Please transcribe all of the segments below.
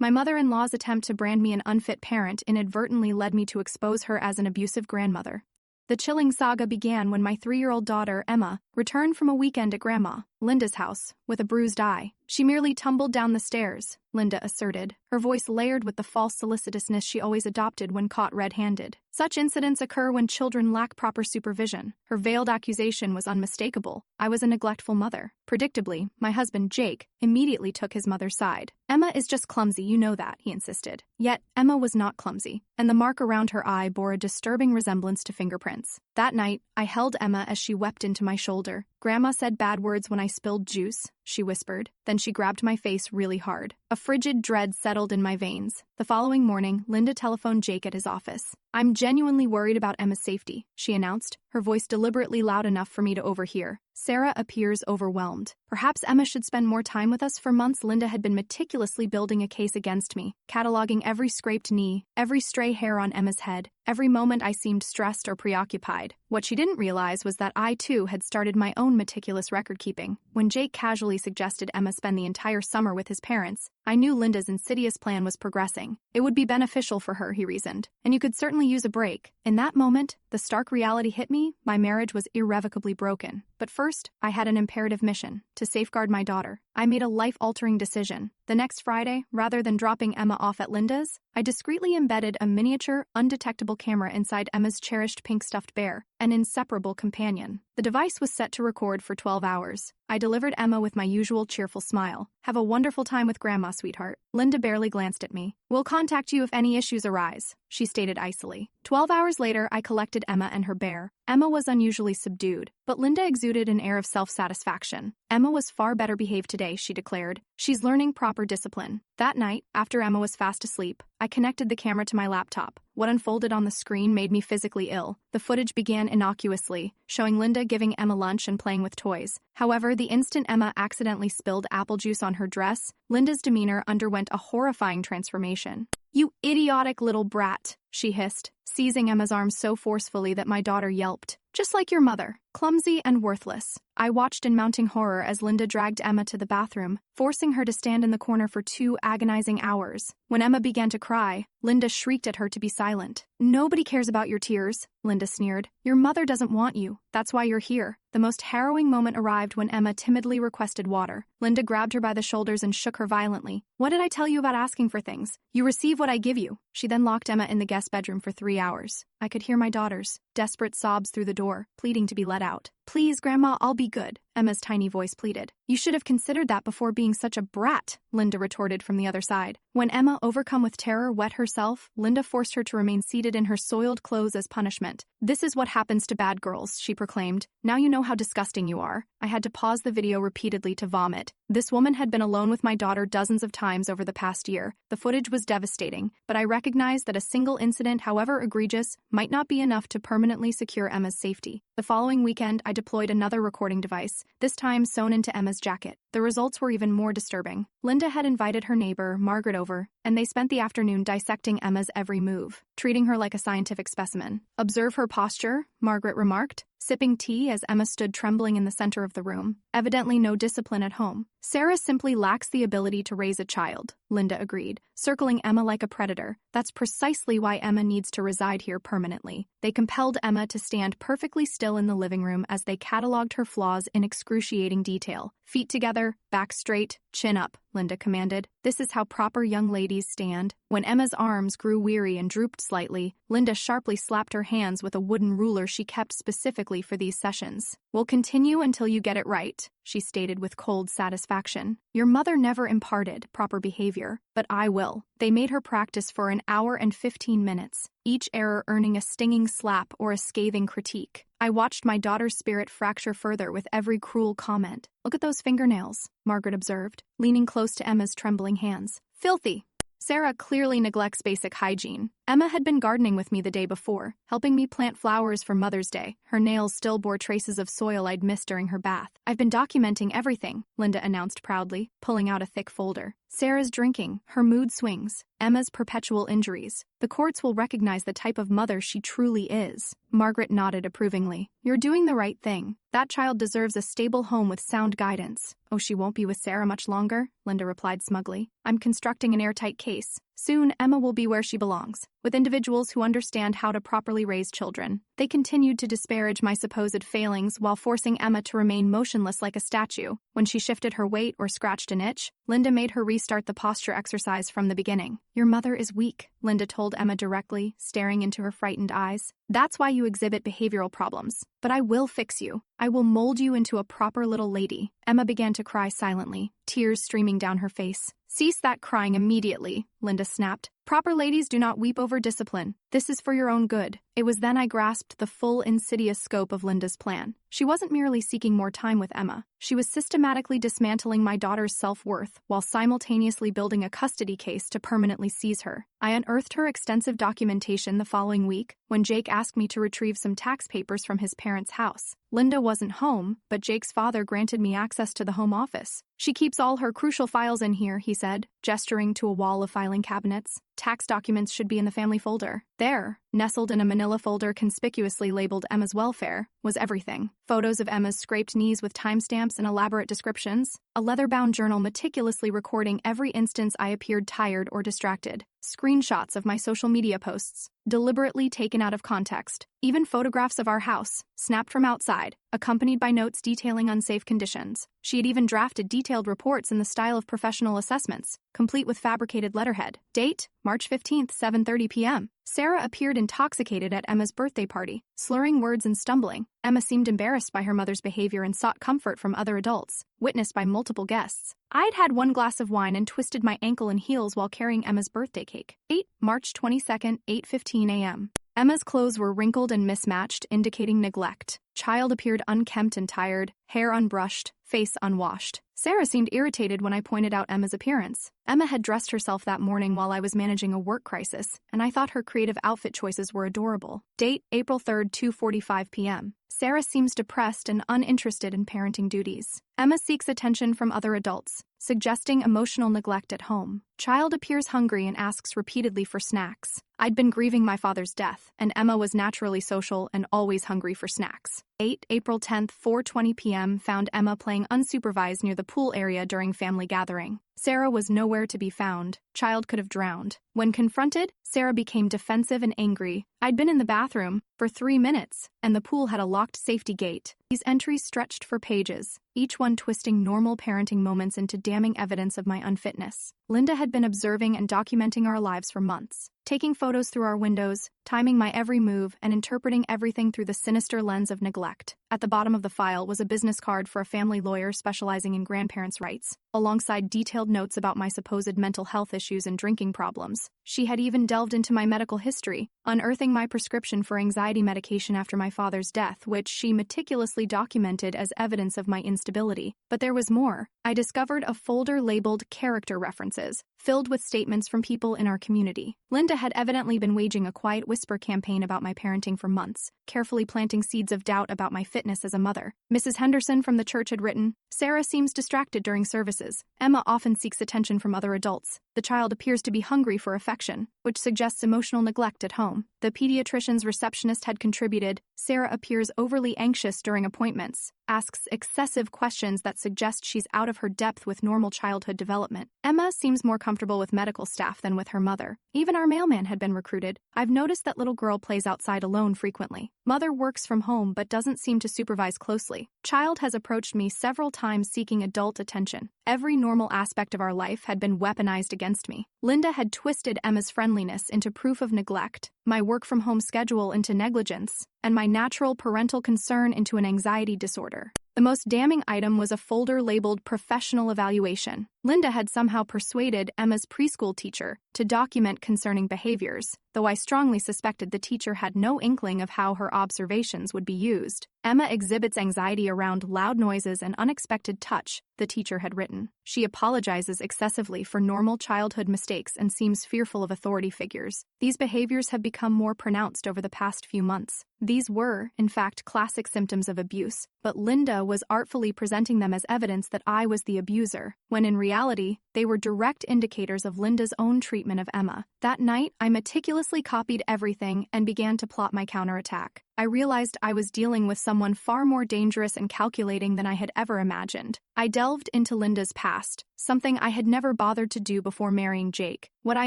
My mother-in-law's attempt to brand me an unfit parent inadvertently led me to expose her as an abusive grandmother. The chilling saga began when my 3-year-old daughter, Emma, returned from a weekend at Grandma Linda's house with a bruised eye. She merely tumbled down the stairs, Linda asserted, her voice layered with the false solicitousness she always adopted when caught red-handed. Such incidents occur when children lack proper supervision. Her veiled accusation was unmistakable. I was a neglectful mother. Predictably, my husband, Jake, immediately took his mother's side. Emma is just clumsy, you know that, he insisted. Yet, Emma was not clumsy, and the mark around her eye bore a disturbing resemblance to fingerprints. That night, I held Emma as she wept into my shoulder. Grandma said bad words when I spilled juice, she whispered. Then she grabbed my face really hard. A frigid dread settled in my veins. The following morning, Linda telephoned Jake at his office. I'm genuinely worried about Emma's safety, she announced, her voice deliberately loud enough for me to overhear. Sarah appears overwhelmed. Perhaps Emma should spend more time with us. For months, Linda had been meticulously building a case against me, cataloging every scraped knee, every stray hair on Emma's head, every moment I seemed stressed or preoccupied. What she didn't realize was that I, too, had started my own meticulous record-keeping. When Jake casually suggested Emma spend the entire summer with his parents, I knew Linda's insidious plan was progressing. It would be beneficial for her, he reasoned, and you could certainly use a break. In that moment, the stark reality hit me: my marriage was irrevocably broken. But first, I had an imperative mission: to safeguard my daughter. I made a life-altering decision. The next Friday, rather than dropping Emma off at Linda's, I discreetly embedded a miniature, undetectable camera inside Emma's cherished pink stuffed bear, an inseparable companion. The device was set to record for 12 hours. I delivered Emma with my usual cheerful smile. Have a wonderful time with Grandma, sweetheart. Linda barely glanced at me. We'll contact you if any issues arise, she stated icily. 12 hours later, I collected Emma and her bear. Emma was unusually subdued, but Linda exuded an air of self-satisfaction. Emma was far better behaved today, she declared. She's learning proper discipline. That night, after Emma was fast asleep, I connected the camera to my laptop. What unfolded on the screen made me physically ill. The footage began innocuously, showing Linda giving Emma lunch and playing with toys. However, the instant Emma accidentally spilled apple juice on her dress, Linda's demeanor underwent a horrifying transformation. "You idiotic little brat," she hissed, seizing Emma's arm so forcefully that my daughter yelped. "Just like your mother, clumsy and worthless." I watched in mounting horror as Linda dragged Emma to the bathroom, forcing her to stand in the corner for 2 agonizing hours. When Emma began to cry, Linda shrieked at her to be silent. "Nobody cares about your tears," Linda sneered. "Your mother doesn't want you. That's why you're here." The most harrowing moment arrived when Emma timidly requested water. Linda grabbed her by the shoulders and shook her violently. "What did I tell you about asking for things? You receive what I give you." She then locked Emma in the guest bedroom for 3 hours. I could hear my daughter's desperate sobs through the door, pleading to be let out. "Please, Grandma, I'll be good," Emma's tiny voice pleaded. "You should have considered that before being such a brat," Linda retorted from the other side. When Emma, overcome with terror, wet herself, Linda forced her to remain seated in her soiled clothes as punishment. "This is what happens to bad girls," she proclaimed. "Now you know how disgusting you are." I had to pause the video repeatedly to vomit. This woman had been alone with my daughter dozens of times over the past year. The footage was devastating, but I recognized that a single incident, however egregious, might not be enough to permanently secure Emma's safety. The following weekend, I deployed another recording device, this time sewn into Emma's jacket. The results were even more disturbing. Linda had invited her neighbor, Margaret, over, and they spent the afternoon dissecting Emma's every move, treating her like a scientific specimen. "Observe her posture," Margaret remarked, sipping tea as Emma stood trembling in the center of the room. "Evidently no discipline at home." "Sarah simply lacks the ability to raise a child," Linda agreed, circling Emma like a predator. "That's precisely why Emma needs to reside here permanently." They compelled Emma to stand perfectly still in the living room as they cataloged her flaws in excruciating detail. "Feet together, back straight, chin up," Linda commanded. "This is how proper young ladies stand." When Emma's arms grew weary and drooped slightly, Linda sharply slapped her hands with a wooden ruler she kept specifically for these sessions. "We'll continue until you get it right," she stated with cold satisfaction. "Your mother never imparted proper behavior, but I will." They made her practice for an hour and 15 minutes, each error earning a stinging slap or a scathing critique. I watched my daughter's spirit fracture further with every cruel comment. "Look at those fingernails," Margaret observed, leaning close to Emma's trembling hands. "Filthy." "Sarah clearly neglects basic hygiene," Emma had been gardening with me the day before, helping me plant flowers for Mother's Day. Her nails still bore traces of soil I'd missed during her bath. I've been documenting everything, Linda announced proudly, pulling out a thick folder. Sarah's drinking, her mood swings, Emma's perpetual injuries. The courts will recognize the type of mother she truly is. Margaret nodded approvingly. You're doing the right thing. That child deserves a stable home with sound guidance. Oh, she won't be with Sarah much longer, Linda replied smugly. I'm constructing an airtight case. Soon, Emma will be where she belongs, with individuals who understand how to properly raise children. They continued to disparage my supposed failings while forcing Emma to remain motionless like a statue. When she shifted her weight or scratched an itch, Linda made her restart the posture exercise from the beginning. Your mother is weak, Linda told Emma directly, staring into her frightened eyes. That's why you exhibit behavioral problems. But I will fix you. I will mold you into a proper little lady. Emma began to cry silently, tears streaming down her face. Cease that crying immediately, Linda snapped. Proper ladies do not weep over discipline. This is for your own good. It was then I grasped the full insidious scope of Linda's plan. She wasn't merely seeking more time with Emma. She was systematically dismantling my daughter's self-worth while simultaneously building a custody case to permanently seize her. I unearthed her extensive documentation the following week when Jake asked me to retrieve some tax papers from his parents' house. Linda wasn't home, but Jake's father granted me access to the home office. She keeps all her crucial files in here, he said, gesturing to a wall of filing cabinets. Tax documents should be in the family folder. There, nestled in a manila folder conspicuously labeled Emma's welfare, was everything. Photos of Emma's scraped knees with timestamps and elaborate descriptions. A leather-bound journal meticulously recording every instance I appeared tired or distracted. Screenshots of my social media posts, deliberately taken out of context. Even photographs of our house, snapped from outside, accompanied by notes detailing unsafe conditions. She had even drafted detailed reports in the style of professional assessments, complete with fabricated letterhead. Date, March 15th, 7:30 p.m. Sarah appeared intoxicated at Emma's birthday party, slurring words and stumbling. Emma seemed embarrassed by her mother's behavior and sought comfort from other adults, witnessed by multiple guests. I'd had one glass of wine and twisted my ankle in heels while carrying Emma's birthday cake. March 22nd, 8:15 a.m. Emma's clothes were wrinkled and mismatched, indicating neglect. Child appeared unkempt and tired, hair unbrushed, face unwashed. Sarah seemed irritated when I pointed out Emma's appearance. Emma had dressed herself that morning while I was managing a work crisis, and I thought her creative outfit choices were adorable. Date, April 3rd, 2:45 p.m. Sarah seems depressed and uninterested in parenting duties. Emma seeks attention from other adults, suggesting emotional neglect at home. Child appears hungry and asks repeatedly for snacks. I'd been grieving my father's death, and Emma was naturally social and always hungry for snacks. April 10th, 4:20 p.m. found Emma playing unsupervised near the pool area during family gathering. Sarah was nowhere to be found. Child could have drowned. When confronted, Sarah became defensive and angry. I'd been in the bathroom for 3 minutes, and the pool had a locked safety gate. These entries stretched for pages, each one twisting normal parenting moments into damning evidence of my unfitness. Linda had been observing and documenting our lives for months, taking photos through our windows, timing my every move, and interpreting everything through the sinister lens of neglect. At the bottom of the file was a business card for a family lawyer specializing in grandparents' rights, alongside detailed notes about my supposed mental health issues and drinking problems. She had even delved into my medical history, unearthing my prescription for anxiety medication after my father's death, which she meticulously documented as evidence of my instability. But there was more. I discovered a folder labeled character references, filled with statements from people in our community. Linda had evidently been waging a quiet whisper campaign about my parenting for months, carefully planting seeds of doubt about my fitness as a mother. Mrs. Henderson from the church had written, Sarah seems distracted during services. Emma often seeks attention from other adults. The child appears to be hungry for affection, which suggests emotional neglect at home. The pediatrician's receptionist had contributed, Sarah appears overly anxious during appointments, asks excessive questions that suggest she's out of her depth with normal childhood development. Emma seems more comfortable with medical staff than with her mother. Even our mailman had been recruited. I've noticed that little girl plays outside alone frequently. Mother works from home but doesn't seem to supervise closely. Child has approached me several times seeking adult attention. Every normal aspect of our life had been weaponized against me. Linda had twisted Emma's friendliness into proof of neglect, my work-from-home schedule into negligence, and my natural parental concern into an anxiety disorder. The most damning item was a folder labeled Professional Evaluation. Linda had somehow persuaded Emma's preschool teacher to document concerning behaviors. The though I strongly suspected the teacher had no inkling of how her observations would be used. Emma exhibits anxiety around loud noises and unexpected touch, the teacher had written. She apologizes excessively for normal childhood mistakes and seems fearful of authority figures. These behaviors have become more pronounced over the past few months. These were, in fact, classic symptoms of abuse, but Linda was artfully presenting them as evidence that I was the abuser, when in reality, they were direct indicators of Linda's own treatment of Emma. That night, I meticulously copied everything and began to plot my counterattack. I realized I was dealing with someone far more dangerous and calculating than I had ever imagined. I delved into Linda's past, something I had never bothered to do before marrying Jake. What I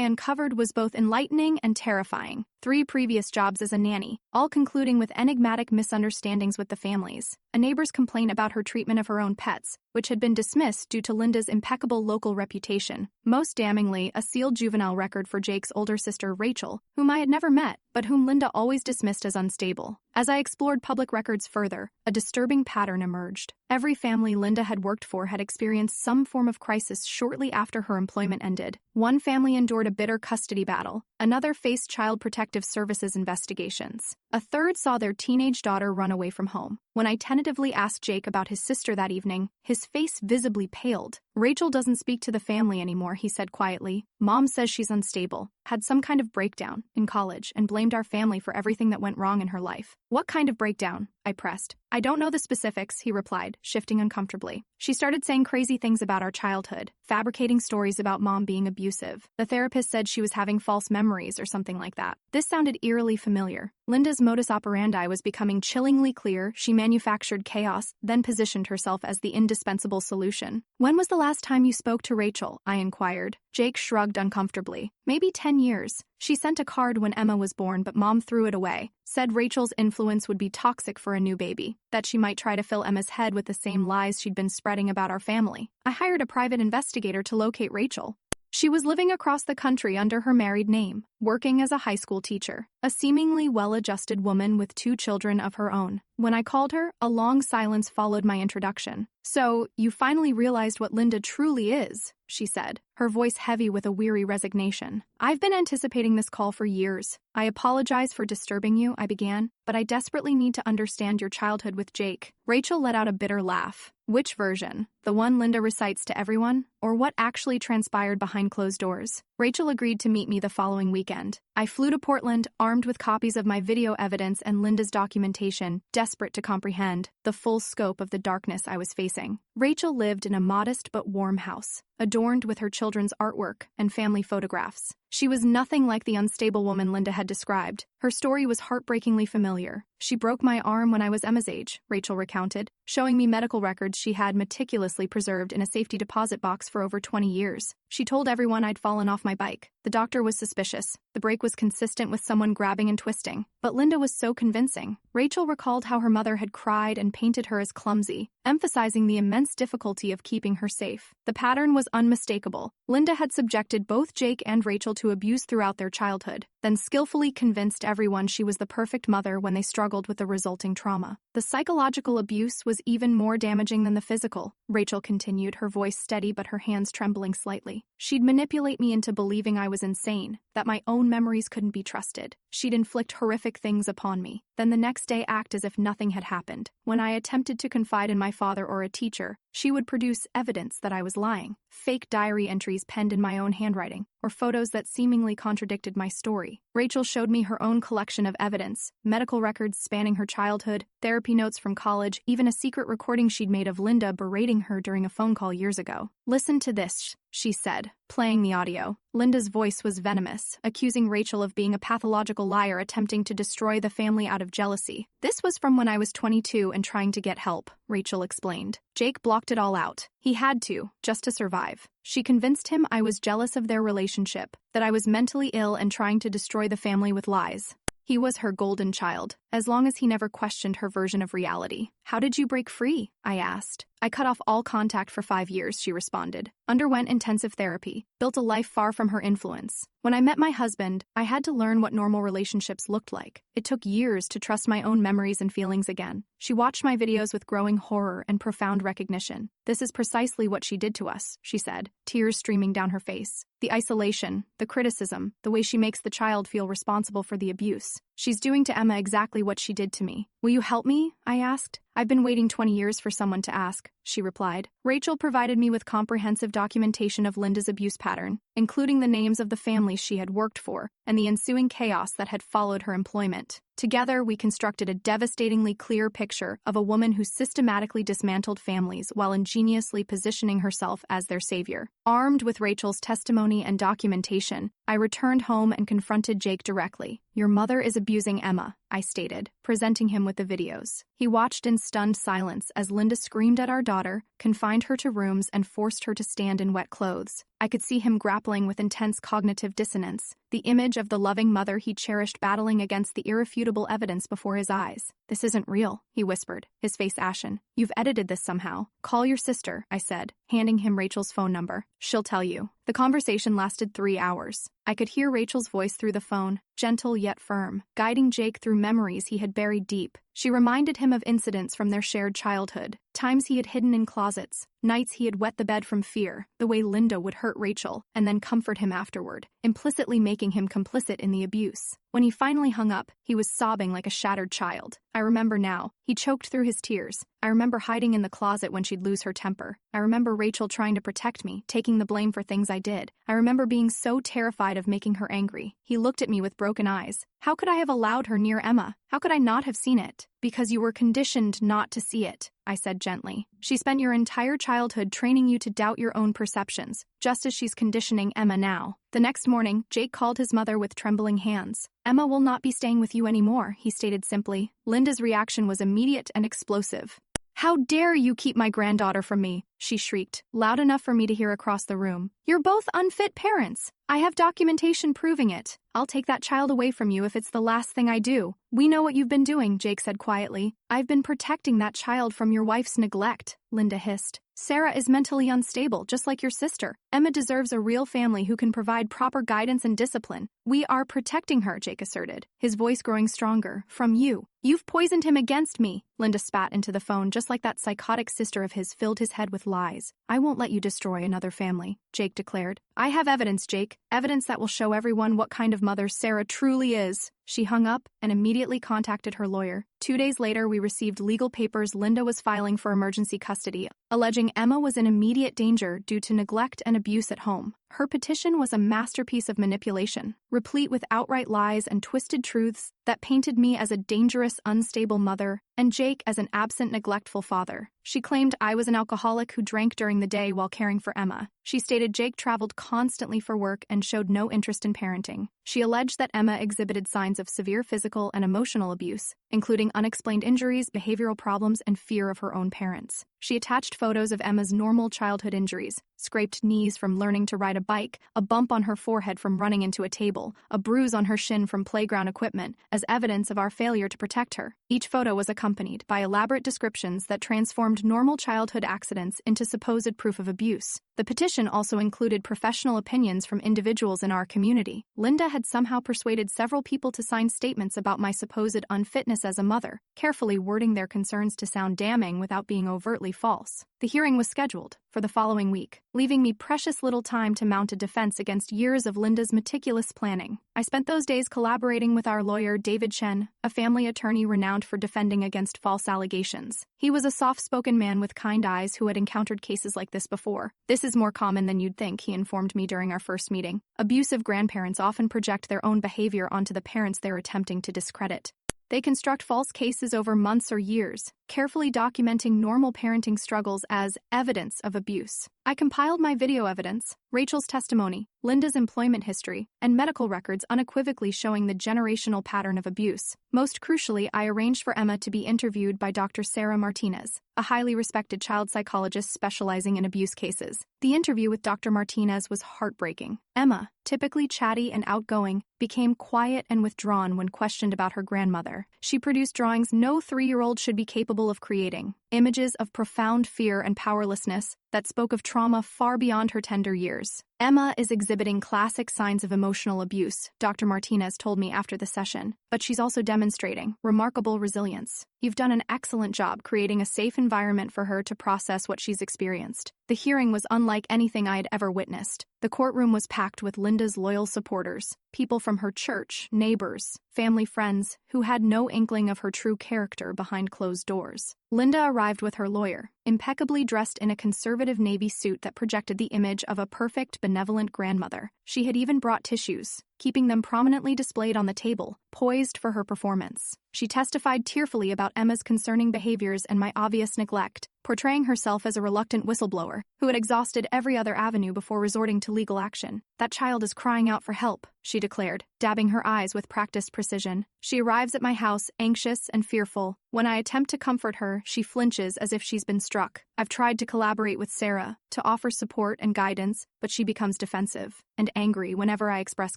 uncovered was both enlightening and terrifying. 3 previous jobs as a nanny, all concluding with enigmatic misunderstandings with the families. A neighbor's complaint about her treatment of her own pets, which had been dismissed due to Linda's impeccable local reputation. Most damningly, a sealed juvenile record for Jake's older sister Rachel, whom I had never met, but whom Linda always dismissed as unstable. As I explored public records further, a disturbing pattern emerged. Every family Linda had worked for had experienced some form of crisis shortly after her employment ended. One family endured a bitter custody battle. Another faced Child Protective Services investigations. A third saw their teenage daughter run away from home. When I tentatively asked Jake about his sister that evening, his face visibly paled. "Rachel doesn't speak to the family anymore," he said quietly. "Mom says she's unstable, had some kind of breakdown in college, and blamed our family for everything that went wrong in her life." "What kind of breakdown?" I pressed. "I don't know the specifics," he replied, shifting uncomfortably. "She started saying crazy things about our childhood, fabricating stories about Mom being abusive. The therapist said she was having false memories or something like that." This sounded eerily familiar. Linda's modus operandi was becoming chillingly clear. She manufactured chaos, then positioned herself as the indispensable solution. "When was the last time you spoke to Rachel?" I inquired. Jake shrugged uncomfortably. "Maybe 10 years. She sent a card when Emma was born, but Mom threw it away. Said Rachel's influence would be toxic for a new baby, that she might try to fill Emma's head with the same lies she'd been spreading about our family. I hired a private investigator to locate Rachel. She was living across the country under her married name, working as a high school teacher, a seemingly well-adjusted woman with 2 children of her own. When I called her, a long silence followed my introduction. "So, you finally realized what Linda truly is," she said, her voice heavy with a weary resignation. "I've been anticipating this call for years. I apologize for disturbing you," I began, "but I desperately need to understand your childhood with Jake." Rachel let out a bitter laugh. "Which version? The one Linda recites to everyone? Or what actually transpired behind closed doors?" Rachel agreed to meet me the following weekend. I flew to Portland, armed with copies of my video evidence and Linda's documentation, desperate to comprehend the full scope of the darkness I was facing. Rachel lived in a modest but warm house, adorned with her children's artwork and family photographs. She was nothing like the unstable woman Linda had described. Her story was heartbreakingly familiar. "She broke my arm when I was Emma's age," Rachel recounted, showing me medical records she had meticulously preserved in a safety deposit box for over 20 years. "She told everyone I'd fallen off my bike. The doctor was suspicious. The break was consistent with someone grabbing and twisting. But Linda was so convincing." Rachel recalled how her mother had cried and painted her as clumsy, emphasizing the immense difficulty of keeping her safe. The pattern was unmistakable. Linda had subjected both Jake and Rachel to abuse throughout their childhood, then skillfully convinced everyone she was the perfect mother when they struggled with the resulting trauma. The psychological abuse was even more damaging than the physical, Rachel continued, her voice steady but her hands trembling slightly. "She'd manipulate me into believing I was insane, that my own memories couldn't be trusted. She'd inflict horrific things upon me, then the next day act as if nothing had happened. When I attempted to confide in my father or a teacher, she would produce evidence that I was lying, fake diary entries penned in my own handwriting, or photos that seemingly contradicted my story." Rachel showed me her own collection of evidence, medical records spanning her childhood, therapy notes from college, even a secret recording she'd made of Linda berating her during a phone call years ago. "Listen to this," she said, playing the audio. Linda's voice was venomous, accusing Rachel of being a pathological liar attempting to destroy the family out of jealousy. "This was from when I was 22 and trying to get help," Rachel explained. "Jake blocked it all out. He had to, just to survive. She convinced him I was jealous of their relationship, that I was mentally ill and trying to destroy the family with lies. He was her golden child, as long as he never questioned her version of reality." "How did you break free?" I asked. I cut off all contact for 5 years, she responded, underwent intensive therapy, built a life far from her influence. When I met my husband, I had to learn what normal relationships looked like. It took years to trust my own memories and feelings again. She watched my videos with growing horror and profound recognition. This is precisely what she did to us, she said, tears streaming down her face. The isolation, the criticism, the way she makes the child feel responsible for the abuse. She's doing to Emma exactly what she did to me. Will you help me? I asked. I've been waiting 20 years for someone to ask, she replied. Rachel provided me with comprehensive documentation of Linda's abuse pattern, including the names of the families she had worked for and the ensuing chaos that had followed her employment. Together, we constructed a devastatingly clear picture of a woman who systematically dismantled families while ingeniously positioning herself as their savior. Armed with Rachel's testimony and documentation, I returned home and confronted Jake directly. Your mother is abusing Emma, I stated, presenting him with the videos. He watched in stunned silence as Linda screamed at our daughter, confined her to rooms, and forced her to stand in wet clothes. I could see him grappling with intense cognitive dissonance, the image of the loving mother he cherished battling against the irrefutable evidence before his eyes. This isn't real, he whispered, his face ashen. You've edited this somehow. Call your sister, I said, handing him Rachel's phone number. She'll tell you. The conversation lasted 3 hours. I could hear Rachel's voice through the phone, gentle yet firm, guiding Jake through memories he had buried deep. She reminded him of incidents from their shared childhood, times he had hidden in closets, nights he had wet the bed from fear, the way Linda would hurt Rachel and then comfort him afterward, implicitly making him complicit in the abuse. When he finally hung up, he was sobbing like a shattered child. I remember now. He choked through his tears. I remember hiding in the closet when she'd lose her temper. I remember Rachel trying to protect me, taking the blame for things I did. I remember being so terrified of making her angry. He looked at me with broken eyes. How could I have allowed her near Emma? How could I not have seen it? Because you were conditioned not to see it, I said gently. She spent your entire childhood training you to doubt your own perceptions, just as she's conditioning Emma now. The next morning, Jake called his mother with trembling hands. Emma will not be staying with you anymore, he stated simply. Linda's reaction was immediate and explosive. How dare you keep my granddaughter from me, she shrieked, loud enough for me to hear across the room. You're both unfit parents. I have documentation proving it. I'll take that child away from you if it's the last thing I do. We know what you've been doing, Jake said quietly. I've been protecting that child from your wife's neglect, Linda hissed. Sarah is mentally unstable, just like your sister. Emma deserves a real family who can provide proper guidance and discipline. We are protecting her, Jake asserted, his voice growing stronger. From you. You've poisoned him against me. Linda spat into the phone just like that psychotic sister of his filled his head with lies. I won't let you destroy another family, Jake declared. I have evidence, Jake. Evidence that will show everyone what kind of mother Sarah truly is. She hung up and immediately contacted her lawyer. 2 days later, we received legal papers Linda was filing for emergency custody, alleging Emma was in immediate danger due to neglect and abuse at home. Her petition was a masterpiece of manipulation, replete with outright lies and twisted truths that painted me as a dangerous, unstable mother and Jake as an absent, neglectful father. She claimed I was an alcoholic who drank during the day while caring for Emma. She stated Jake traveled constantly for work and showed no interest in parenting. She alleged that Emma exhibited signs of severe physical and emotional abuse, including unexplained injuries, behavioral problems, and fear of her own parents. She attached photos of Emma's normal childhood injuries, scraped knees from learning to ride a bike, a bump on her forehead from running into a table, a bruise on her shin from playground equipment, as evidence of our failure to protect her. Each photo was accompanied by elaborate descriptions that transformed normal childhood accidents into supposed proof of abuse. The petition also included professional opinions from individuals in our community. Linda had somehow persuaded several people to sign statements about my supposed unfitness as a mother, carefully wording their concerns to sound damning without being overtly false. The hearing was scheduled for the following week, leaving me precious little time to mount a defense against years of Linda's meticulous planning. I spent those days collaborating with our lawyer David Chen, a family attorney renowned for defending against false allegations. He was a soft-spoken man with kind eyes who had encountered cases like this before. This is more common than you'd think, he informed me during our first meeting. Abusive grandparents often project their own behavior onto the parents they're attempting to discredit. They construct false cases over months or years, carefully documenting normal parenting struggles as evidence of abuse. I compiled my video evidence, Rachel's testimony, Linda's employment history, and medical records unequivocally showing the generational pattern of abuse. Most crucially, I arranged for Emma to be interviewed by Dr. Sarah Martinez, a highly respected child psychologist specializing in abuse cases. The interview with Dr. Martinez was heartbreaking. Emma, typically chatty and outgoing, became quiet and withdrawn when questioned about her grandmother. She produced drawings no 3-year-old should be capable capable of creating, images of profound fear and powerlessness that spoke of trauma far beyond her tender years. Emma is exhibiting classic signs of emotional abuse, Dr. Martinez told me after the session, but she's also demonstrating remarkable resilience. You've done an excellent job creating a safe environment for her to process what she's experienced. The hearing was unlike anything I had ever witnessed. The courtroom was packed with Linda's loyal supporters, people from her church, neighbors, family friends who had no inkling of her true character behind closed doors. Linda arrived with her lawyer, impeccably dressed in a conservative navy suit that projected the image of a perfect, benevolent grandmother. She had even brought tissues, keeping them prominently displayed on the table, poised for her performance. She testified tearfully about Emma's concerning behaviors and my obvious neglect, portraying herself as a reluctant whistleblower who had exhausted every other avenue before resorting to legal action. That child is crying out for help, she declared, dabbing her eyes with practiced precision. She arrives at my house, anxious and fearful. When I attempt to comfort her, she flinches as if she's been struck. I've tried to collaborate with Sarah, to offer support and guidance, but she becomes defensive and angry whenever I express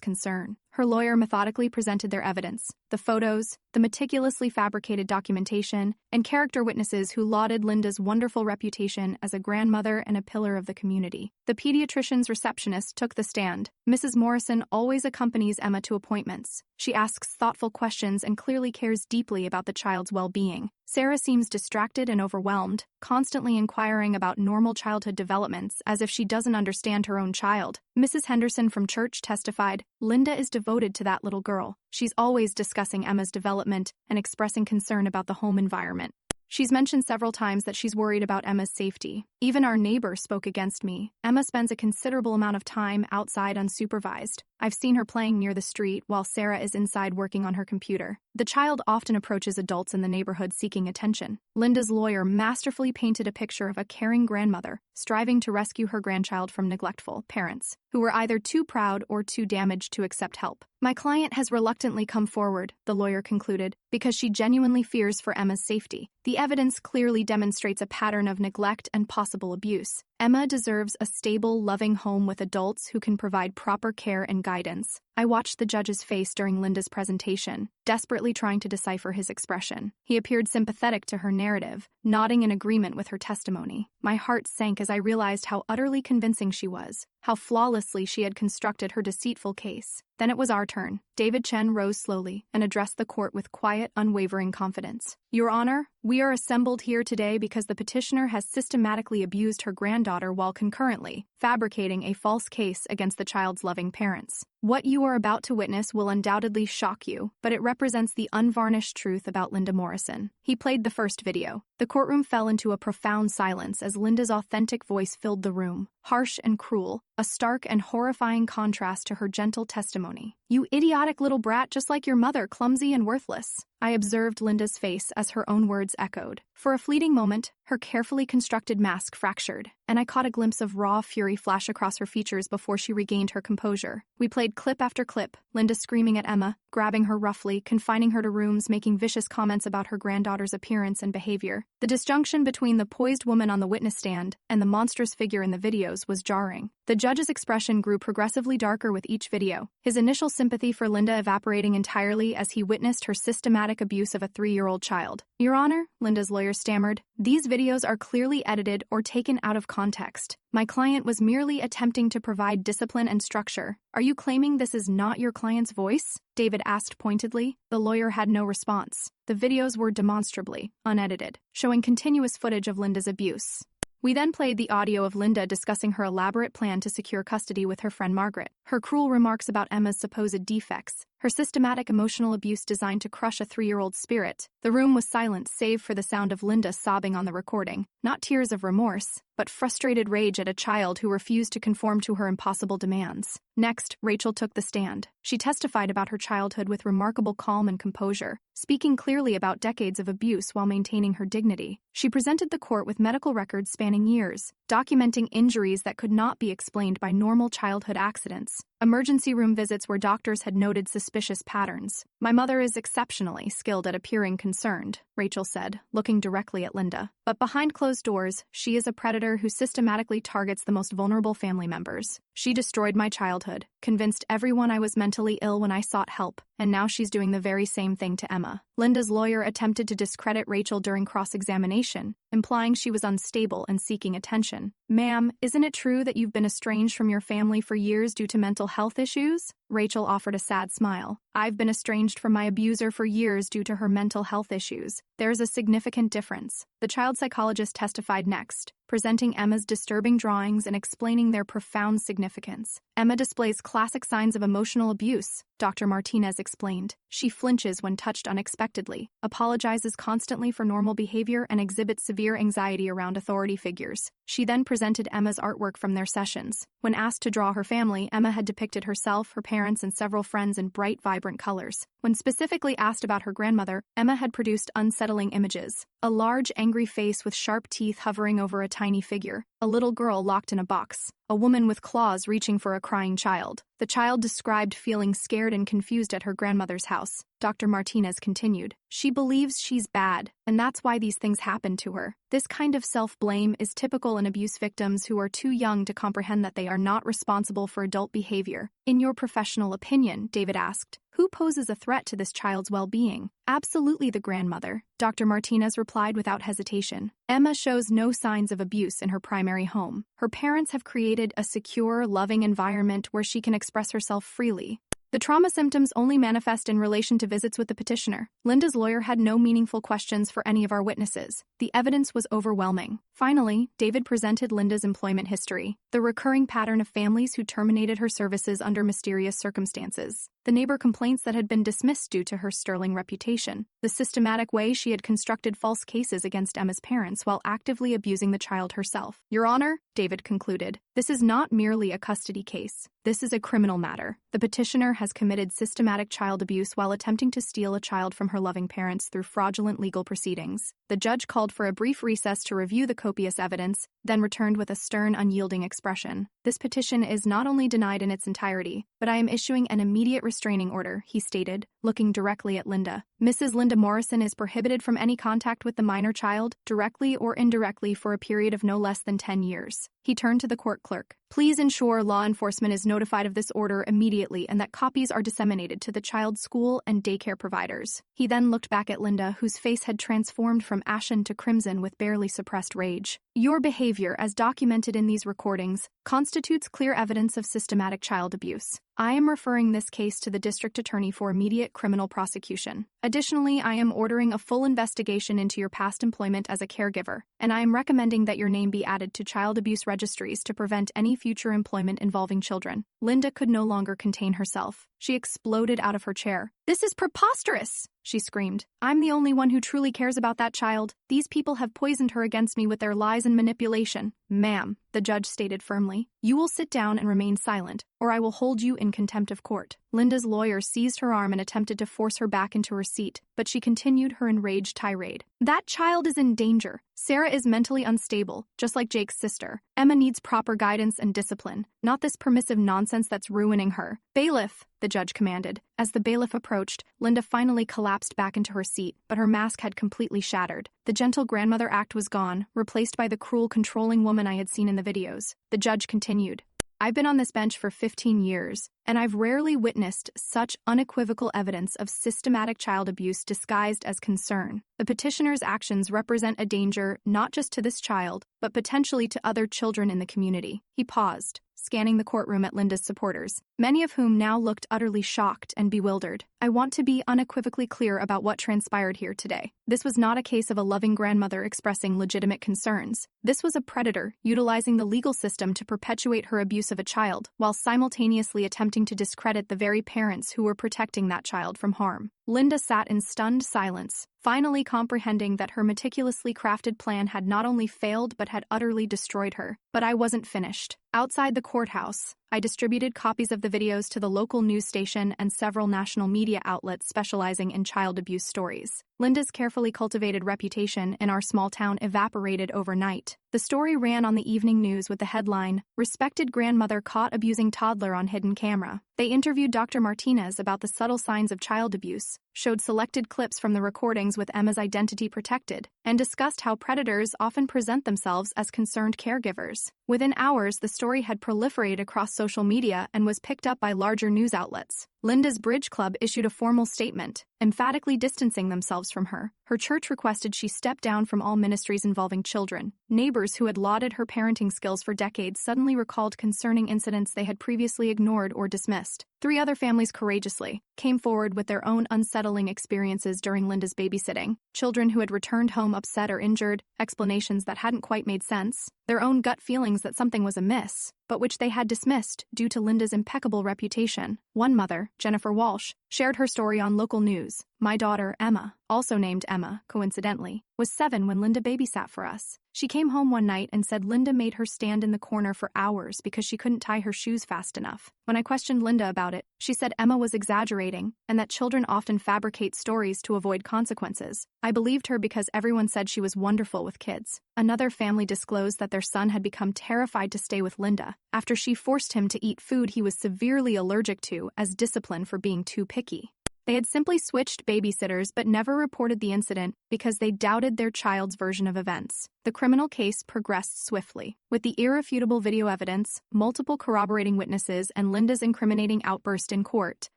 concern. Her lawyer methodically presented their evidence, the photos, the meticulously fabricated documentation, and character witnesses who lauded Linda's wonderful reputation as a grandmother and a pillar of the community. The pediatrician's receptionist took the stand. Mrs. Morrison always accompanies Emma to appointments. She asks thoughtful questions and clearly cares deeply about the child's well-being. Sarah seems distracted and overwhelmed, constantly inquiring about normal childhood developments as if she doesn't understand her own child. Mrs. Henderson from church testified, Linda is devoted to that little girl. She's always discussing Emma's development and expressing concern about the home environment. She's mentioned several times that she's worried about Emma's safety. Even our neighbor spoke against me. Emma spends a considerable amount of time outside unsupervised. I've seen her playing near the street while Sarah is inside working on her computer. The child often approaches adults in the neighborhood seeking attention. Linda's lawyer masterfully painted a picture of a caring grandmother striving to rescue her grandchild from neglectful parents who were either too proud or too damaged to accept help. My client has reluctantly come forward, the lawyer concluded, because she genuinely fears for Emma's safety. The evidence clearly demonstrates a pattern of neglect and possible abuse. Emma deserves a stable, loving home with adults who can provide proper care and guidance. I watched the judge's face during Linda's presentation, desperately trying to decipher his expression. He appeared sympathetic to her narrative, nodding in agreement with her testimony. My heart sank as I realized how utterly convincing she was, how flawlessly she had constructed her deceitful case. Then it was our turn. David Chen rose slowly and addressed the court with quiet, unwavering confidence. Your Honor, we are assembled here today because the petitioner has systematically abused her granddaughter while concurrently fabricating a false case against the child's loving parents. What you are about to witness will undoubtedly shock you, but it represents the unvarnished truth about Linda Morrison. He played the first video. The courtroom fell into a profound silence as Linda's authentic voice filled the room, harsh and cruel, a stark and horrifying contrast to her gentle testimony. You idiotic little brat, just like your mother, clumsy and worthless. I observed Linda's face as her own words echoed. For a fleeting moment, her carefully constructed mask fractured, and I caught a glimpse of raw fury flash across her features before she regained her composure. We played clip after clip, Linda screaming at Emma, grabbing her roughly, confining her to rooms, making vicious comments about her granddaughter's appearance and behavior. The disjunction between the poised woman on the witness stand and the monstrous figure in the videos was jarring. The judge's expression grew progressively darker with each video, his initial sympathy for Linda evaporating entirely as he witnessed her systematic abuse of a 3-year-old child. Your Honor, Linda's lawyer stammered, these videos are clearly edited or taken out of context. My client was merely attempting to provide discipline and structure. Are you claiming this is not your client's voice? David asked pointedly. The lawyer had no response. The videos were demonstrably unedited, showing continuous footage of Linda's abuse. We then played the audio of Linda discussing her elaborate plan to secure custody with her friend Margaret, her cruel remarks about Emma's supposed defects, her systematic emotional abuse designed to crush a 3-year-old's spirit. The room was silent save for the sound of Linda sobbing on the recording, not tears of remorse, but frustrated rage at a child who refused to conform to her impossible demands. Next, Rachel took the stand. She testified about her childhood with remarkable calm and composure, speaking clearly about decades of abuse while maintaining her dignity. She presented the court with medical records spanning years, documenting injuries that could not be explained by normal childhood accidents. Emergency room visits where doctors had noted suspicious patterns. My mother is exceptionally skilled at appearing concerned, Rachel said, looking directly at Linda. But behind closed doors, she is a predator who systematically targets the most vulnerable family members. She destroyed my childhood, convinced everyone I was mentally ill when I sought help, and now she's doing the very same thing to Emma. Linda's lawyer attempted to discredit Rachel during cross-examination, implying she was unstable and seeking attention. "Ma'am, isn't it true that you've been estranged from your family for years due to mental health issues?" Rachel offered a sad smile. "I've been estranged from my abuser for years due to her mental health issues. There's a significant difference." The child psychologist testified next, presenting Emma's disturbing drawings and explaining their profound significance. "Emma displays classic signs of emotional abuse," Dr. Martinez explained. "She flinches when touched unexpectedly, apologizes constantly for normal behavior, and exhibits severe anxiety around authority figures." She then presented Emma's artwork from their sessions. When asked to draw her family, Emma had depicted herself, her parents, and several friends in bright, vibrant colors. When specifically asked about her grandmother, Emma had produced unsettling images: a large, angry face with sharp teeth hovering over a tiny figure, a little girl locked in a box, a woman with claws reaching for a crying child. The child described feeling scared and confused at her grandmother's house. Dr. Martinez continued, "She believes she's bad, and that's why these things happen to her. This kind of self-blame is typical in abuse victims who are too young to comprehend that they are not responsible for adult behavior." "In your professional opinion," David asked, "who poses a threat to this child's well-being?" "Absolutely the grandmother," Dr. Martinez replied without hesitation. "Emma shows no signs of abuse in her primary home. Her parents have created a secure, loving environment where she can express herself freely. The trauma symptoms only manifest in relation to visits with the petitioner." Linda's lawyer had no meaningful questions for any of our witnesses. The evidence was overwhelming. Finally, David presented Linda's employment history, the recurring pattern of families who terminated her services under mysterious circumstances, the neighbor complaints that had been dismissed due to her sterling reputation, the systematic way she had constructed false cases against Emma's parents while actively abusing the child herself. "Your Honor," David concluded, "this is not merely a custody case. This is a criminal matter. The petitioner has committed systematic child abuse while attempting to steal a child from her loving parents through fraudulent legal proceedings." The judge called for a brief recess to review the copious evidence, then returned with a stern, unyielding expression. "This petition is not only denied in its entirety, but I am issuing an immediate restraining order," he stated, looking directly at Linda. "Mrs. Linda Morrison is prohibited from any contact with the minor child, directly or indirectly, for a period of no less than 10 years. He turned to the court clerk. "Please ensure law enforcement is notified of this order immediately and that copies are disseminated to the child's school and daycare providers." He then looked back at Linda, whose face had transformed from ashen to crimson with barely suppressed rage. "Your behavior, as documented in these recordings, constitutes clear evidence of systematic child abuse. I am referring this case to the district attorney for immediate criminal prosecution. Additionally, I am ordering a full investigation into your past employment as a caregiver, and I am recommending that your name be added to child abuse registries to prevent any future employment involving children." Linda could no longer contain herself. She exploded out of her chair. "This is preposterous!" she screamed. "I'm the only one who truly cares about that child. These people have poisoned her against me with their lies and manipulation." "Ma'am," the judge stated firmly, "you will sit down and remain silent, or I will hold you in contempt of court." Linda's lawyer seized her arm and attempted to force her back into her seat, but she continued her enraged tirade. "That child is in danger. Sarah is mentally unstable, just like Jake's sister. Emma needs proper guidance and discipline, not this permissive nonsense that's ruining her." "Bailiff," the judge commanded. As the bailiff approached, Linda finally collapsed back into her seat, but her mask had completely shattered. The gentle grandmother act was gone, replaced by the cruel, controlling woman I had seen in the videos. The judge continued, "I've been on this bench for 15 years, and I've rarely witnessed such unequivocal evidence of systematic child abuse disguised as concern. The petitioner's actions represent a danger not just to this child, but potentially to other children in the community." He paused, scanning the courtroom at Linda's supporters, many of whom now looked utterly shocked and bewildered. "I want to be unequivocally clear about what transpired here today. This was not a case of a loving grandmother expressing legitimate concerns. This was a predator utilizing the legal system to perpetuate her abuse of a child, while simultaneously attempting to discredit the very parents who were protecting that child from harm." Linda sat in stunned silence, finally comprehending that her meticulously crafted plan had not only failed but had utterly destroyed her. "But I wasn't finished. Outside the courthouse, I distributed copies of the videos to the local news station and several national media outlets specializing in child abuse stories. Linda's carefully cultivated reputation in our small town evaporated overnight. The story ran on the evening news with the headline, "Respected Grandmother Caught Abusing Toddler on Hidden Camera." They interviewed Dr. Martinez about the subtle signs of child abuse, showed selected clips from the recordings with Emma's identity protected, and discussed how predators often present themselves as concerned caregivers. Within hours, the story had proliferated across social media and was picked up by larger news outlets. Linda's Bridge Club issued a formal statement, emphatically distancing themselves from her. Her church requested she step down from all ministries involving children. Neighbors who had lauded her parenting skills for decades suddenly recalled concerning incidents they had previously ignored or dismissed. 3 other families courageously came forward with their own unsettling experiences during Linda's babysitting. Children who had returned home upset or injured, explanations that hadn't quite made sense, their own gut feelings that something was amiss, but which they had dismissed due to Linda's impeccable reputation. One mother, Jennifer Walsh, shared her story on local news. "My daughter, Emma," also named Emma, coincidentally, was 7 when Linda babysat for us. She came home one night and said Linda made her stand in the corner for hours because she couldn't tie her shoes fast enough. When I questioned Linda about it, she said Emma was exaggerating and that children often fabricate stories to avoid consequences. I believed her because everyone said she was wonderful with kids. Another family disclosed that their son had become terrified to stay with Linda after she forced him to eat food he was severely allergic to as discipline for being too picky. They had simply switched babysitters but never reported the incident because they doubted their child's version of events. The criminal case progressed swiftly. With the irrefutable video evidence, multiple corroborating witnesses, and Linda's incriminating outburst in court,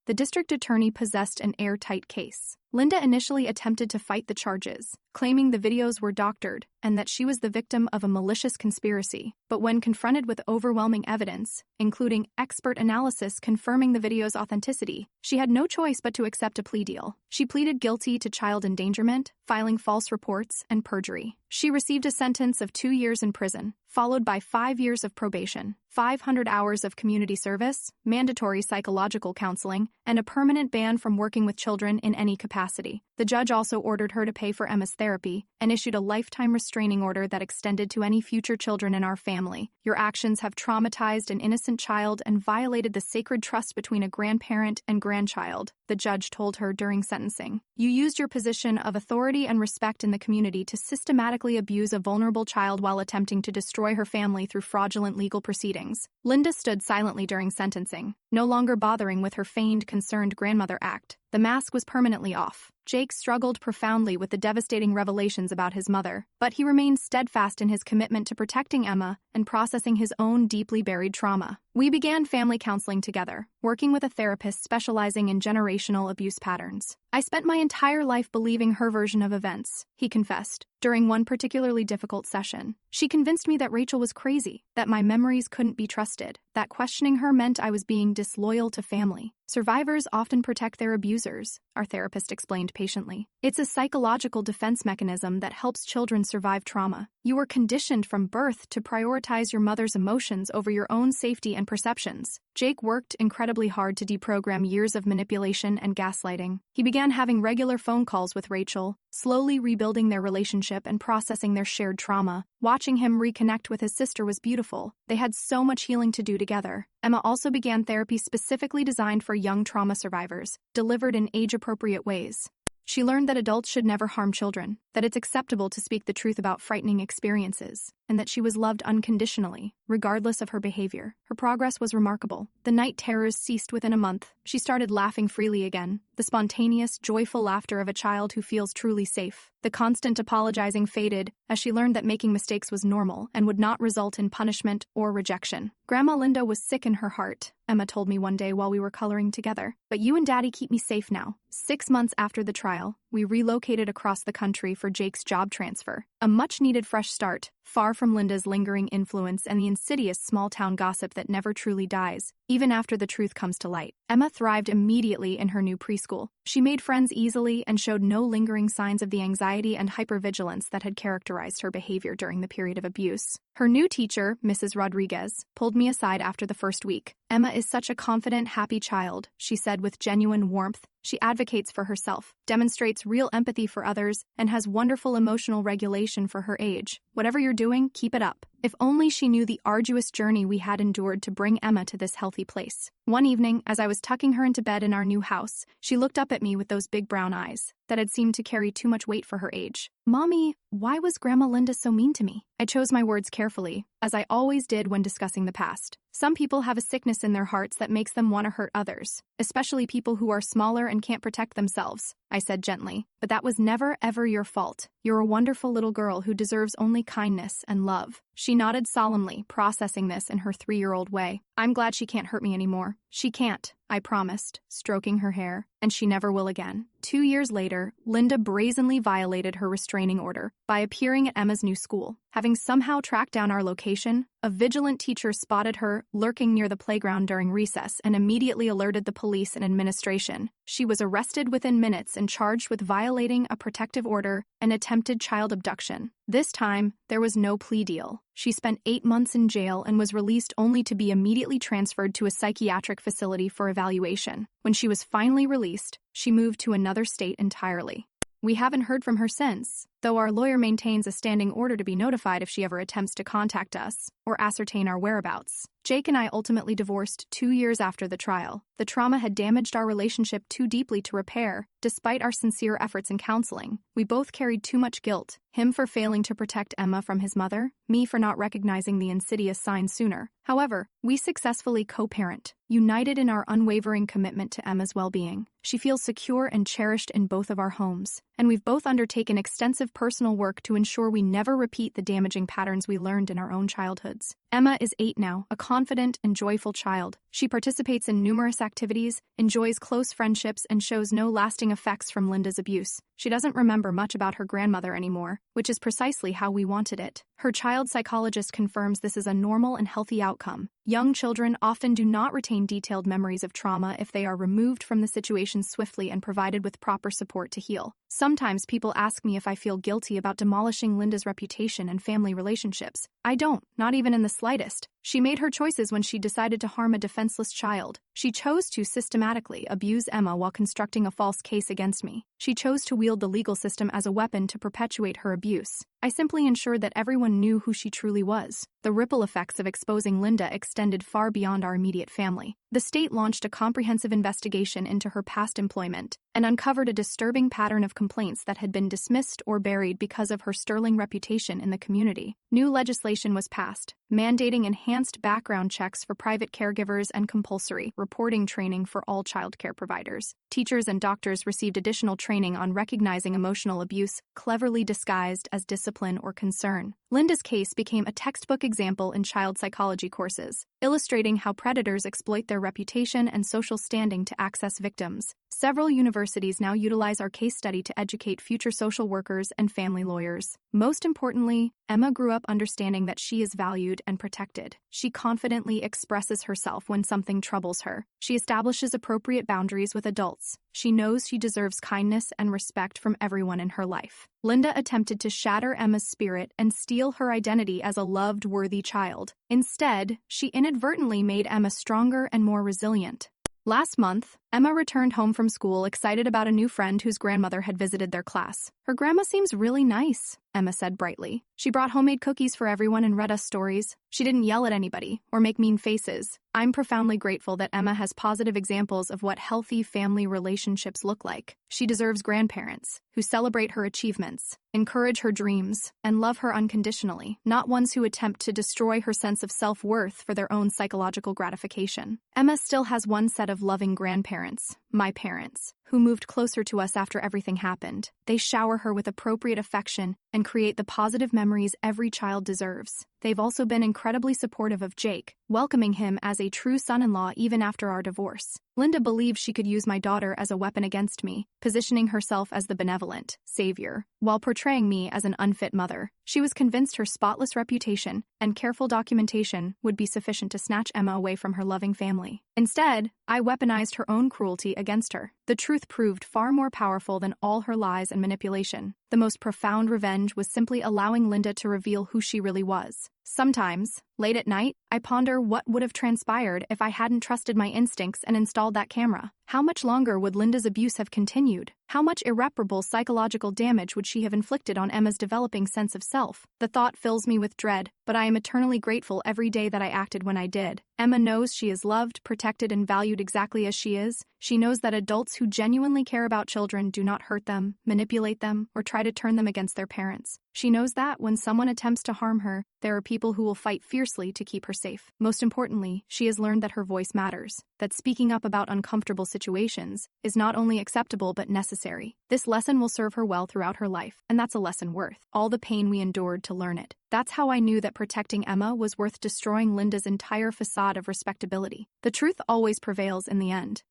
the district attorney possessed an airtight case. Linda initially attempted to fight the charges, claiming the videos were doctored and that she was the victim of a malicious conspiracy. But when confronted with overwhelming evidence, including expert analysis confirming the video's authenticity, she had no choice but to accept a plea deal. She pleaded guilty to child endangerment, filing false reports, and perjury. She received a sentence of 2 years in prison, followed by 5 years of probation, 500 hours of community service, mandatory psychological counseling, and a permanent ban from working with children in any capacity. The judge also ordered her to pay for Emma's therapy and issued a lifetime restraining order that extended to any future children in our family. "Your actions have traumatized an innocent child and violated the sacred trust between a grandparent and grandchild," the judge told her during sentencing. "You used your position of authority and respect in the community to systematically abuse a vulnerable child while attempting to destroy her family through fraudulent legal proceedings." Linda stood silently during sentencing, no longer bothering with her feigned concerned grandmother act. The mask was permanently off. Jake struggled profoundly with the devastating revelations about his mother, but he remained steadfast in his commitment to protecting Emma and processing his own deeply buried trauma. We began family counseling together, working with a therapist specializing in generational abuse patterns. "I spent my entire life believing her version of events," he confessed, during one particularly difficult session. "She convinced me that Rachel was crazy, that my memories couldn't be trusted, that questioning her meant I was being disloyal to family. Survivors often protect their abusers," our therapist explained patiently. "It's a psychological defense mechanism that helps children survive trauma. You were conditioned from birth to prioritize your mother's emotions over your own safety and perceptions." Jake worked incredibly hard to deprogram years of manipulation and gaslighting. He began having regular phone calls with Rachel, slowly rebuilding their relationship and processing their shared trauma. Watching him reconnect with his sister was beautiful. They had so much healing to do together. Emma also began therapy specifically designed for young trauma survivors, delivered in age-appropriate ways. She learned that adults should never harm children, that it's acceptable to speak the truth about frightening experiences, and that she was loved unconditionally, regardless of her behavior. Her progress was remarkable. The night terrors ceased within a month. She started laughing freely again, the spontaneous, joyful laughter of a child who feels truly safe. The constant apologizing faded as she learned that making mistakes was normal and would not result in punishment or rejection. "Grandma Linda was sick in her heart," Emma told me one day while we were coloring together. "But you and Daddy keep me safe now." 6 months after the trial, we relocated across the country for Jake's job transfer. A much-needed fresh start, far from Linda's lingering influence and the insidious small-town gossip that never truly dies, even after the truth comes to light. Emma thrived immediately in her new preschool. She made friends easily and showed no lingering signs of the anxiety and hypervigilance that had characterized her behavior during the period of abuse. Her new teacher, Mrs. Rodriguez, pulled me aside after the first week. "Emma is such a confident, happy child," she said with genuine warmth. "She advocates for herself, demonstrates real empathy for others, and has wonderful emotional regulation for her age. Whatever you're doing, keep it up." If only she knew the arduous journey we had endured to bring Emma to this healthy place. One evening, as I was tucking her into bed in our new house, she looked up at me with those big brown eyes. that had seemed to carry too much weight for her age. "Mommy, why was Grandma Linda so mean to me?" I chose my words carefully, as I always did when discussing the past. Some people have a sickness in their hearts that makes them want to hurt others, especially people who are smaller and can't protect themselves, I said gently. But that was never ever your fault. You're a wonderful little girl who deserves only kindness and love. She nodded solemnly, processing this in her 3-year-old way. I'm glad she can't hurt me anymore. She can't, I promised, stroking her hair, and she never will again. 2 years later, Linda brazenly violated her restraining order by appearing at Emma's new school. Having somehow tracked down our location, a vigilant teacher spotted her lurking near the playground during recess and immediately alerted the police and administration. She was arrested within minutes and charged with violating a protective order and attempted child abduction. This time, there was no plea deal. She spent 8 months in jail and was released only to be immediately transferred to a psychiatric facility for evaluation. When she was finally released, she moved to another state entirely. We haven't heard from her since, though our lawyer maintains a standing order to be notified if she ever attempts to contact us or ascertain our whereabouts. Jake and I ultimately divorced 2 years after the trial. The trauma had damaged our relationship too deeply to repair, despite our sincere efforts in counseling. We both carried too much guilt, him for failing to protect Emma from his mother, me for not recognizing the insidious signs sooner. However, we successfully co-parent, united in our unwavering commitment to Emma's well-being. She feels secure and cherished in both of our homes, and we've both undertaken extensive personal work to ensure we never repeat the damaging patterns we learned in our own childhoods. Emma is 8 now, a confident and joyful child. She participates in numerous activities, enjoys close friendships, and shows no lasting effects from Linda's abuse. She doesn't remember much about her grandmother anymore, which is precisely how we wanted it. Her child psychologist confirms this is a normal and healthy outcome. Young children often do not retain detailed memories of trauma if they are removed from the situation swiftly and provided with proper support to heal. Sometimes people ask me if I feel guilty about demolishing Linda's reputation and family relationships. I don't, not even in the slightest. She made her choices when she decided to harm a defenseless child. She chose to systematically abuse Emma while constructing a false case against me. She chose to wield the legal system as a weapon to perpetuate her abuse. I simply ensured that everyone knew who she truly was. The ripple effects of exposing Linda extended far beyond our immediate family. The state launched a comprehensive investigation into her past employment and uncovered a disturbing pattern of complaints that had been dismissed or buried because of her sterling reputation in the community. New legislation was passed, mandating enhanced background checks for private caregivers and compulsory reporting training for all childcare providers. Teachers and doctors received additional training on recognizing emotional abuse, cleverly disguised as discipline or concern. Linda's case became a textbook example in child psychology courses, illustrating how predators exploit their reputation and social standing to access victims. Several universities now utilize our case study to educate future social workers and family lawyers. Most importantly, Emma grew up understanding that she is valued and protected. She confidently expresses herself when something troubles her. She establishes appropriate boundaries with adults. She knows she deserves kindness and respect from everyone in her life. Linda attempted to shatter Emma's spirit and steal her identity as a loved, worthy child. Instead, she inadvertently made Emma stronger and more resilient. Last month, Emma returned home from school excited about a new friend whose grandmother had visited their class. "Her grandma seems really nice," Emma said brightly. "She brought homemade cookies for everyone and read us stories. She didn't yell at anybody or make mean faces." I'm profoundly grateful that Emma has positive examples of what healthy family relationships look like. She deserves grandparents who celebrate her achievements, encourage her dreams, and love her unconditionally, not ones who attempt to destroy her sense of self-worth for their own psychological gratification. Emma still has one set of loving grandparents, my parents, who moved closer to us after everything happened. They shower her with appropriate affection and create the positive memories every child deserves. They've also been incredibly supportive of Jake, welcoming him as a true son-in-law even after our divorce. Linda believed she could use my daughter as a weapon against me, positioning herself as the benevolent savior, while portraying me as an unfit mother. She was convinced her spotless reputation and careful documentation would be sufficient to snatch Emma away from her loving family. Instead, I weaponized her own cruelty against her. The truth proved far more powerful than all her lies and manipulation. The most profound revenge was simply allowing Linda to reveal who she really was. Sometimes, Late at night, I ponder what would have transpired if I hadn't trusted my instincts and installed that camera. How much longer would Linda's abuse have continued? How much irreparable psychological damage would she have inflicted on Emma's developing sense of self? The thought fills me with dread, but I am eternally grateful every day that I acted when I did. Emma knows she is loved, protected, and valued exactly as she is. She knows that adults who genuinely care about children do not hurt them, manipulate them, or try to turn them against their parents. She knows that when someone attempts to harm her, there are people who will fight fiercely to keep her safe. Most importantly, she has learned that her voice matters, that speaking up about uncomfortable situations is not only acceptable but necessary. This lesson will serve her well throughout her life, and that's a lesson worth all the pain we endured to learn it. That's how I knew that protecting Emma was worth destroying Linda's entire facade of respectability. The truth always prevails in the end.